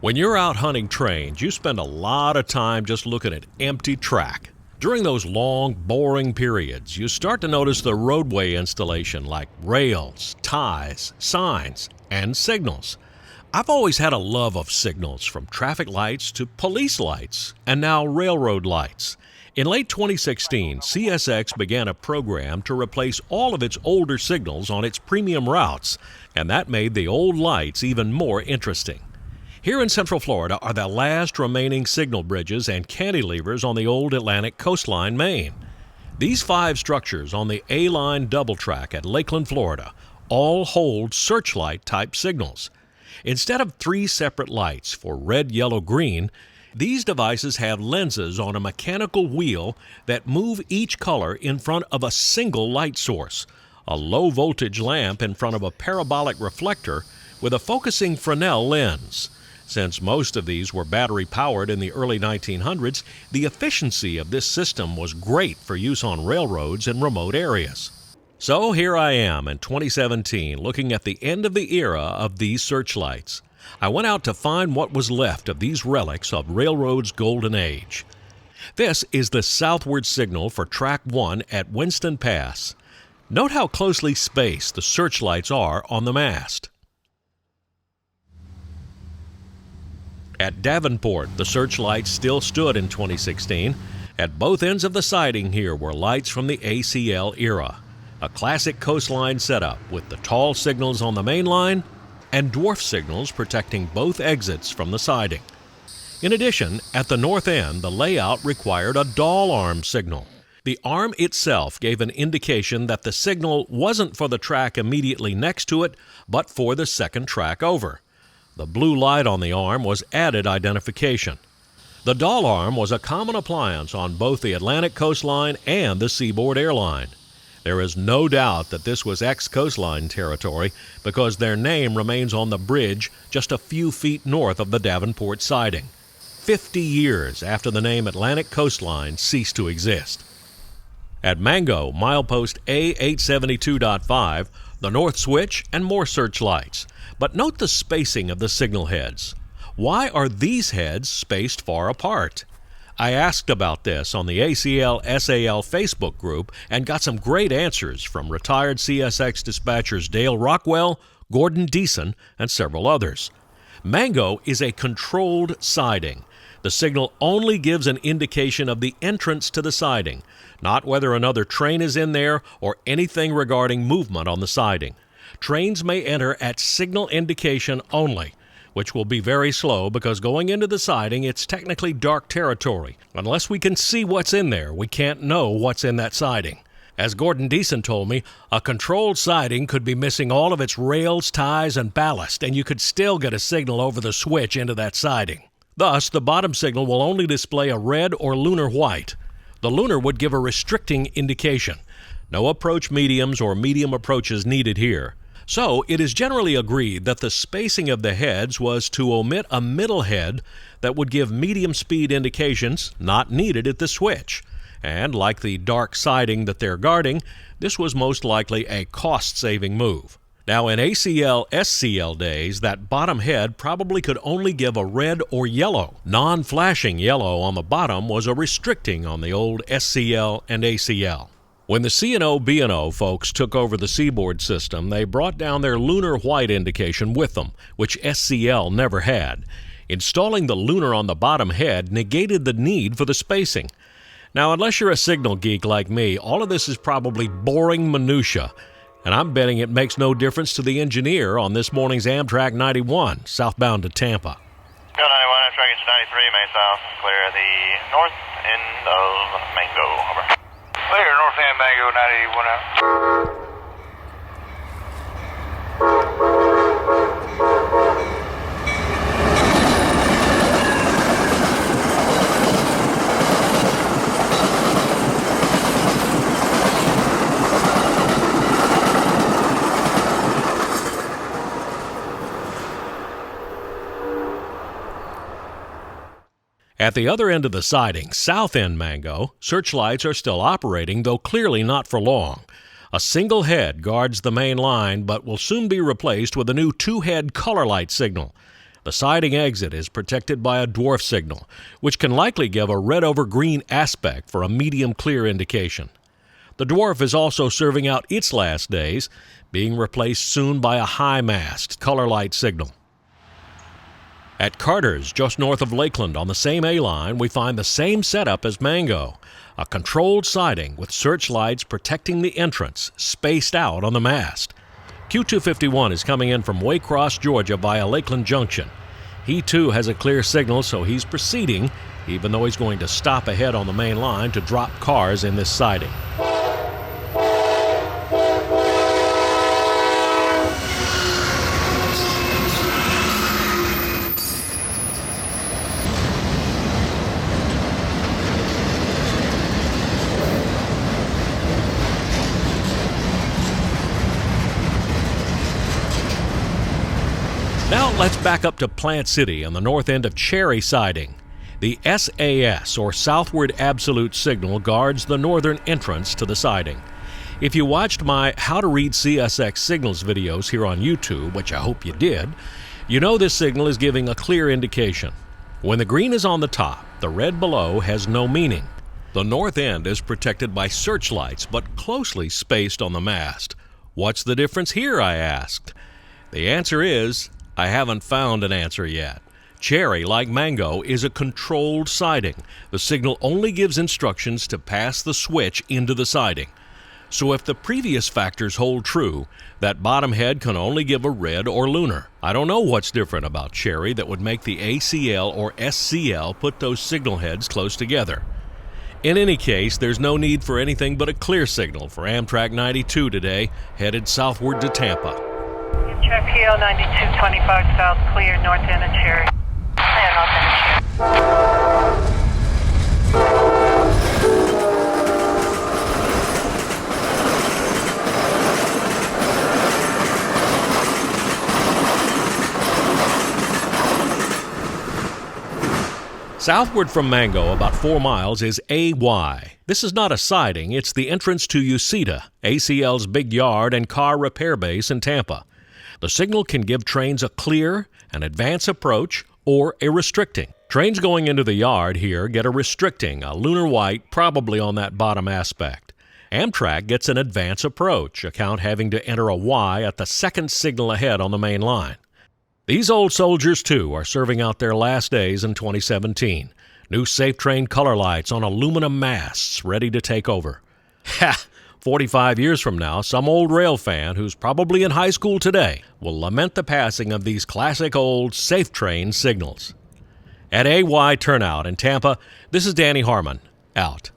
When you're out hunting trains, you spend a lot of time just looking at empty track. During those long, boring periods, you start to notice the roadway installation like rails, ties, signs, and signals. I've always had a love of signals, from traffic lights to police lights, and now railroad lights. In late 2016, CSX began a program to replace all of its older signals on its premium routes, and that made the old lights even more interesting. Here in Central Florida are the last remaining signal bridges and cantilevers on the old Atlantic coastline, Maine. These 5 structures on the A-Line double track at Lakeland, Florida, all hold searchlight-type signals. Instead of 3 separate lights for red, yellow, green, these devices have lenses on a mechanical wheel that move each color in front of a single light source, a low-voltage lamp in front of a parabolic reflector with a focusing Fresnel lens. Since most of these were battery-powered in the early 1900s, the efficiency of this system was great for use on railroads in remote areas. So here I am in 2017, looking at the end of the era of these searchlights. I went out to find what was left of these relics of railroad's golden age. This is the southward signal for Track 1 at Winston Pass. Note how closely spaced the searchlights are on the mast. At Davenport, the searchlights still stood in 2016. At both ends of the siding here were lights from the ACL era. A classic coastline setup with the tall signals on the main line and dwarf signals protecting both exits from the siding. In addition, at the north end, the layout required a doll arm signal. The arm itself gave an indication that the signal wasn't for the track immediately next to it, but for the second track over. The blue light on the arm was added identification. The doll arm was a common appliance on both the Atlantic coastline and the Seaboard Airline. There is no doubt that this was ex-coastline territory because their name remains on the bridge just a few feet north of the Davenport siding, 50 years after the name Atlantic Coastline ceased to exist. At Mango, milepost A872.5, the north switch and more searchlights. But note the spacing of the signal heads. Why are these heads spaced far apart? I asked about this on the ACL-SAL Facebook group and got some great answers from retired CSX dispatchers Dale Rockwell, Gordon Deason, and several others. Mango is a controlled siding. The signal only gives an indication of the entrance to the siding, not whether another train is in there or anything regarding movement on the siding. Trains may enter at signal indication only, which will be very slow because going into the siding, it's technically dark territory. Unless we can see what's in there, we can't know what's in that siding. As Gordon Deason told me, a controlled siding could be missing all of its rails, ties, and ballast, and you could still get a signal over the switch into that siding. Thus, the bottom signal will only display a red or lunar white. The lunar would give a restricting indication. No approach mediums or medium approaches needed here. So, it is generally agreed that the spacing of the heads was to omit a middle head that would give medium speed indications not needed at the switch. And like the dark siding that they're guarding, this was most likely a cost-saving move. Now, in ACL-SCL days, that bottom head probably could only give a red or yellow. Non-flashing yellow on the bottom was a restricting on the old SCL and ACL. When the C&O B&O folks took over the Seaboard system, they brought down their lunar white indication with them, which SCL never had. Installing the lunar on the bottom head negated the need for the spacing. Now, unless you're a signal geek like me, all of this is probably boring minutia, and I'm betting it makes no difference to the engineer on this morning's Amtrak 91, southbound to Tampa. Go 91, Amtrak 93, May South, clear the north end of Mango, over. Clear, north end Mango, 91 out. At the other end of the siding, south end Mango, searchlights are still operating, though clearly not for long. A single head guards the main line, but will soon be replaced with a new 2-head color light signal. The siding exit is protected by a dwarf signal, which can likely give a red over green aspect for a medium clear indication. The dwarf is also serving out its last days, being replaced soon by a high-mast color light signal. At Carter's, just north of Lakeland on the same A-line, we find the same setup as Mango, a controlled siding with searchlights protecting the entrance, spaced out on the mast. Q251 is coming in from Waycross, Georgia via Lakeland Junction. He too has a clear signal, so he's proceeding, even though he's going to stop ahead on the main line to drop cars in this siding. Now let's back up to Plant City on the north end of Cherry Siding. The SAS, or Southward Absolute Signal, guards the northern entrance to the siding. If you watched my How to Read CSX Signals videos here on YouTube, which I hope you did, you know this signal is giving a clear indication. When the green is on the top, the red below has no meaning. The north end is protected by searchlights, but closely spaced on the mast. What's the difference here, I asked? The answer is, I haven't found an answer yet. Cherry, like Mango, is a controlled siding. The signal only gives instructions to pass the switch into the siding. So if the previous factors hold true, that bottom head can only give a red or lunar. I don't know what's different about Cherry that would make the ACL or SCL put those signal heads close together. In any case, there's no need for anything but a clear signal for Amtrak 92 today, headed southward to Tampa. Check PL 9225 south, clear, north end of Cherry. Clear, north end of Cherry. Southward from Mango, about 4 miles, is AY. This is not a siding, it's the entrance to Uceda, ACL's big yard and car repair base in Tampa. The signal can give trains a clear, an advance approach, or a restricting. Trains going into the yard here get a restricting, a lunar white, probably on that bottom aspect. Amtrak gets an advance approach, account having to enter a Y at the second signal ahead on the main line. These old soldiers, too, are serving out their last days in 2017. New Safe Train color lights on aluminum masts ready to take over. Ha! 45 years from now, some old rail fan who's probably in high school today will lament the passing of these classic old Safe Train signals. At AY Turnout in Tampa, this is Danny Harmon, out.